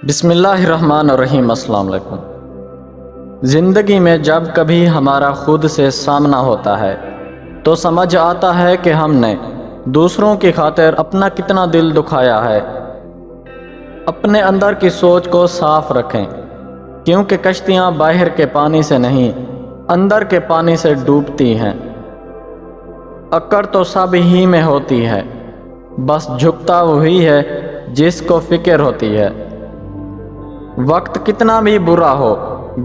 بسم اللہ الرحمن الرحیم۔ السلام علیکم۔ زندگی میں جب کبھی ہمارا خود سے سامنا ہوتا ہے تو سمجھ آتا ہے کہ ہم نے دوسروں کی خاطر اپنا کتنا دل دکھایا ہے۔ اپنے اندر کی سوچ کو صاف رکھیں، کیونکہ کشتیاں باہر کے پانی سے نہیں، اندر کے پانی سے ڈوبتی ہیں۔ اکڑ تو سب ہی میں ہوتی ہے، بس جھکتا وہی ہے جس کو فکر ہوتی ہے۔ وقت کتنا بھی برا ہو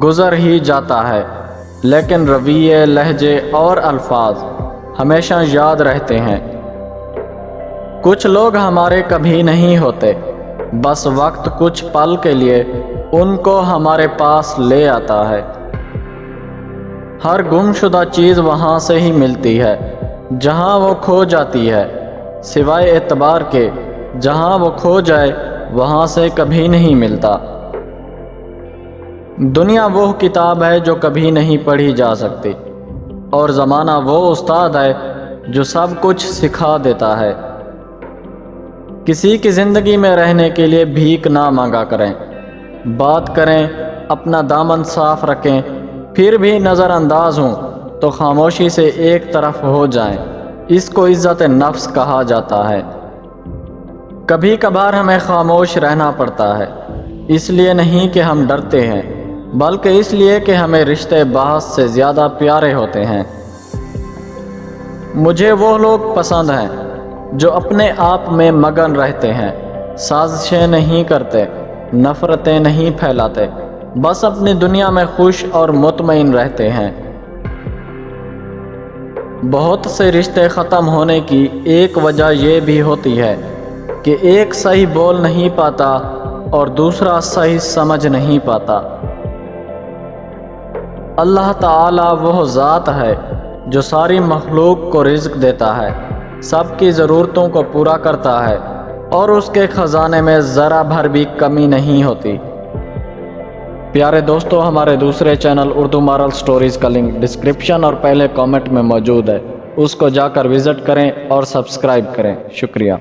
گزر ہی جاتا ہے، لیکن رویے، لہجے اور الفاظ ہمیشہ یاد رہتے ہیں۔ کچھ لوگ ہمارے کبھی نہیں ہوتے، بس وقت کچھ پل کے لیے ان کو ہمارے پاس لے آتا ہے۔ ہر گم شدہ چیز وہاں سے ہی ملتی ہے جہاں وہ کھو جاتی ہے، سوائے اعتبار کے جہاں وہ کھو جائے وہاں سے کبھی نہیں ملتا۔ دنیا وہ کتاب ہے جو کبھی نہیں پڑھی جا سکتی، اور زمانہ وہ استاد ہے جو سب کچھ سکھا دیتا ہے۔ کسی کی زندگی میں رہنے کے لیے بھیک نہ مانگا کریں، بات کریں، اپنا دامن صاف رکھیں، پھر بھی نظر انداز ہوں تو خاموشی سے ایک طرف ہو جائیں۔ اس کو عزت نفس کہا جاتا ہے۔ کبھی کبھار ہمیں خاموش رہنا پڑتا ہے، اس لیے نہیں کہ ہم ڈرتے ہیں، بلکہ اس لیے کہ ہمیں رشتے بحث سے زیادہ پیارے ہوتے ہیں۔ مجھے وہ لوگ پسند ہیں جو اپنے آپ میں مگن رہتے ہیں، سازشیں نہیں کرتے، نفرتیں نہیں پھیلاتے، بس اپنی دنیا میں خوش اور مطمئن رہتے ہیں۔ بہت سے رشتے ختم ہونے کی ایک وجہ یہ بھی ہوتی ہے کہ ایک صحیح بول نہیں پاتا اور دوسرا صحیح سمجھ نہیں پاتا۔ اللہ تعالیٰ وہ ذات ہے جو ساری مخلوق کو رزق دیتا ہے، سب کی ضرورتوں کو پورا کرتا ہے، اور اس کے خزانے میں ذرا بھر بھی کمی نہیں ہوتی۔ پیارے دوستو، ہمارے دوسرے چینل اردو مارل سٹوریز کا لنک ڈسکرپشن اور پہلے کامنٹ میں موجود ہے، اس کو جا کر وزٹ کریں اور سبسکرائب کریں۔ شکریہ۔